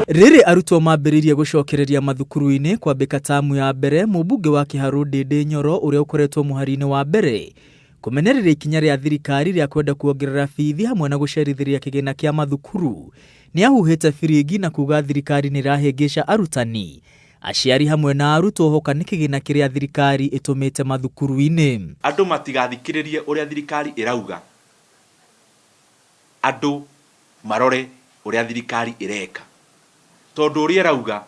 Rĩrĩ arutwo mambĩrĩirie gũcokereria mathukuru-inĩ kwambĩka tamu ya mbere, mũmbunge wa Harĩ Nyoro ũrĩa ũkoretwo mũhari-inĩ wa mbere kũmenereria ikinya rĩa thirikari rĩa kwenda kuongerera bithi hamwe na gũcerithĩria kĩgĩna kĩa mathukuru nĩ ahuhĩte biringi na kuga thirikari nĩ ĩrahĩngĩca arutani, aciari hamwe na arutwo hoka nĩ kĩgĩna kĩrĩa thirikari ĩtũmĩte mathukuru-inĩ. Andũ matigathikĩrĩrie ũrĩa thirikari ĩrauga, andũ marore ũrĩa thirikari ĩreka, tondũ ũrĩa ĩrauga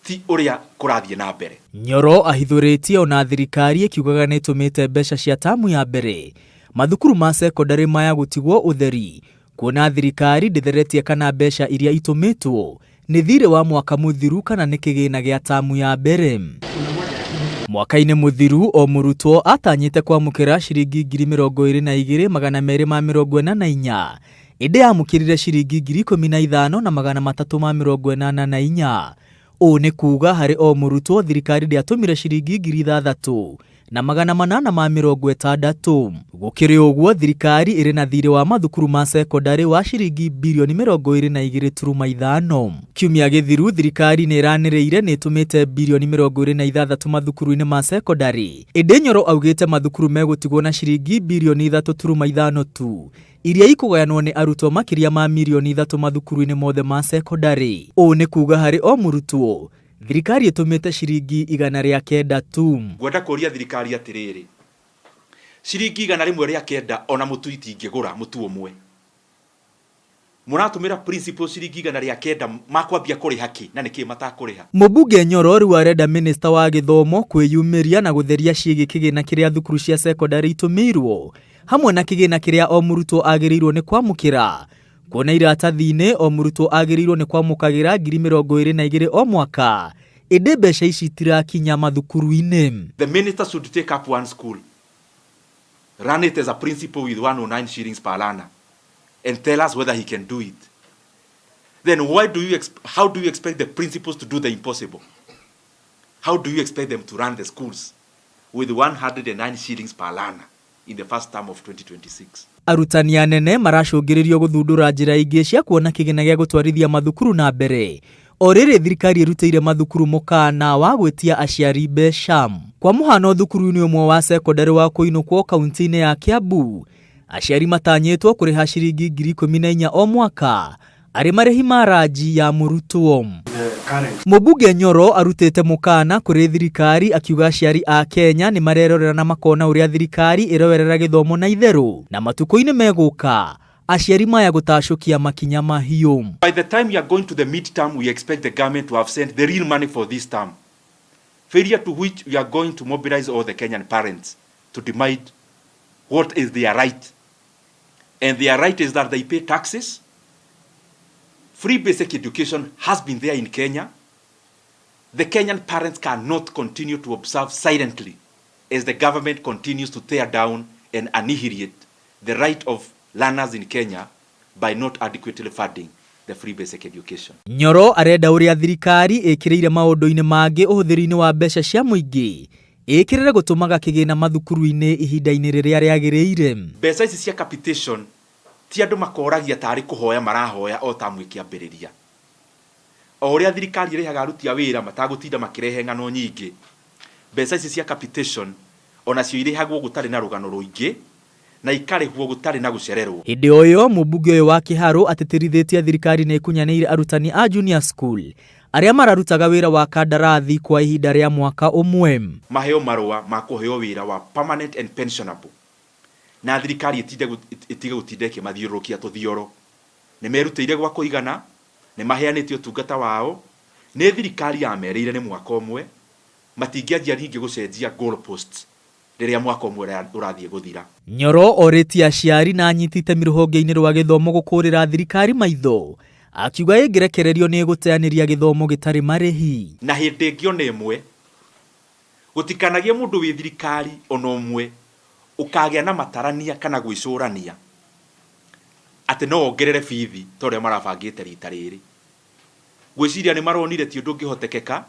ti ũrĩa kũrathiĩ na mbere. Nyoro ahithũrĩtie ona thirikari ĩkiugaga nĩ ĩtũmĩte mbeca cia tamu ya mbere mathukuru ma cekondarĩ maya gũtigwo ũtheri, kuona thirikari ndĩtheretie kana mbeca iria itũmĩtwo nĩ thirĩ wa mwaka mũthiru kana nĩ kĩgĩna gĩa tamu ya mbere. Mwaka-inĩ mũthiru o mũrutwo atanyĩte kwamũkĩra ciringi 22,244, ĩndĩ yamũkĩrire ciringi 15,384. Ũũ nĩ kuga harĩ o mũrutwo thirikari ndĩatũmire ciringi 6,860. Gũkĩrĩ ũguo thirikari ĩrĩ na thirĩ wa mathukuru ma cekondarĩ wa ciringi birioni 22.5. Kiumia gĩthiru thirikari nĩ ĩranĩrĩire nĩ ĩtũmĩte birioni 26 mathukuru-inĩ ma cekondarĩ, ĩndĩ Nyoro augĩte mathukuru megũtigwo na ciringi birioni 3.5 tu, iria ikũgayanwo nĩ arutwo makĩria ma milioni 3 mathukuru-inĩ mothe ma cekondarĩ. Ũũ nĩ kuga harĩ o mũrutwo thirikari ĩtũmĩte ciringi 109 tu. Ngwenda kũria thirikari atĩrĩrĩ, ciringi 109 ona mũtu itingĩgũra mũtu ũmwe. Mũratũmĩra principal ciringi 109 makwambia kũrĩha kĩ na nĩkĩ matakũrĩha? Mũmbunge Nyoro rĩu arenda minista wa gĩthomo kwĩyumĩria na gũtheria ciĩgiĩ kĩgĩna kĩrĩa thukuru cia cekondarĩ itũmĩirwo hamwe na kĩgĩna kĩrĩa o mũrutwo agĩrĩirwo nĩ kwamũkĩra, kuona iratathi-inĩ o mũrutwo agĩrĩirwo nĩ kwamũkagĩra 22,000 o mwaka, ĩndĩ mbeca ici itirakinya mathukuru-inĩ. The minister should take up one school, run it as a principal with 109 shillings per learner and tell us whether he can do it. Then how do you expect the principals to do the impossible? How do you expect them to run the schools with 109 shillings per learner in the first term of 2026? Arutani anene maracũngĩrĩrio gũthundũra njĩra ingĩ cia kuona kĩgĩna gĩa gũtwarithia mathukuru na mbere, o rĩrĩ thirikari ĩrutĩire mathukuru mũkana wa gwĩtia aciari mbeca. Kwa mũhano thukuru-inĩ ũmwe wa cekondarĩ wa kũinũkwo kaunti-inĩ ya Kiambu, aciari matanyĩtwo kũrĩha ciringi 14,000 o mwaka arĩ marĩhi ma ranji ya mũrutwo. Mũmbunge Nyoro arutĩte mũkana kũrĩ thirikari akiuga aciari a Kenya nĩ marerorera na makona ũrĩa thirikari ĩroerera gĩthomo na itherũ, na matukũ-inĩ megũka aciari maya gũtacũkia makinya mahiũ. By the time you are going to the mid-term, we expect the government to have sent the real money for this term. Failure to which we are going to mobilize all the Kenyan parents to demand what is their right. And their right is that they pay taxes. Free basic education has been there in Kenya. The Kenyan parents cannot continue to observe silently as the government continues to tear down and annihilate the right of learners in Kenya by not adequately funding the free basic education. Nyoro arenda ũrĩa thirikari ĩkĩrĩire maũndũ-inĩ mangĩ ũhũthĩri-inĩ wa mbeca cia mũingĩ ĩkĩrĩre gũtũmaga kĩgĩna mathukuru-inĩ ihinda-inĩ rĩrĩa rĩagĩrĩire. Mbeca ici cia capitation ti andũ makoragia tarĩ kũhoya marahoya o tamu ĩkĩambĩrĩria. O ũrĩa thirikari ĩrĩhaga aruti a wĩra matagũtinda makĩrehe ng'ano nyingĩ, mbeca ici cia capitation onacio irĩhagwo gũtarĩ na rũgano rũingĩ na ikarĩhwo gũtarĩ na gũcererwo. Hĩndĩ o ĩyo mũmbunge ũyũ wa Harĩ atĩtĩrithĩtie thirikari nĩ ĩkunyanĩire arutani a junior school arĩa mararutaga wĩra wa kandarathi kwa ihinda rĩa mwaka ũmwe. Maheo marũa ma kũheo wĩra wa permanent and pensionable, na thirikari ĩtige gũtinda ĩkĩmathiũrũrũkia tũthioro. Nĩ merutĩire gwa kũigana, nĩ maheanĩte ũtungata wao, nĩ thirikari yamerĩire nĩ mwaka ũmwe, matingĩanjia ningĩ gũcenjia goal posts rĩrĩa mwaka ũmwe ũrathiĩ gũthira. Nyoro orĩtie aciari na anyiti itemi rũhonge-inĩ rwa gĩthomo gũkũrĩra thirikari maitho, akiuga ĩngĩrekererio nĩ gũteanĩria gĩthomo gĩtarĩ marĩhi. Na hĩndĩ ĩngĩ ona ĩmwe gũtikanagie mũndũ wĩ thirikari ona ũmwe ũkagĩa na matarania kana gwĩcũrania atĩ no ongerere bithi ta ũrĩa marabangĩte rita rĩrĩ. Gwĩciria nĩ maronire ti ũndũ ũngĩhotekeka,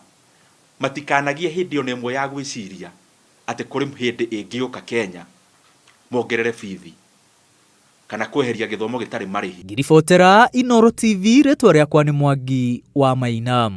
matikanagie hĩndĩ ona ĩmwe ya gwĩciria atĩ kũrĩ hĩndĩ ĩngĩũka Kenya mongerere bithi kana kweheria gĩthomo gĩtarĩ marĩhi. Ngiribotera Nyoro TV, rĩtwa rĩakwa nĩ Mwangi wa Maina.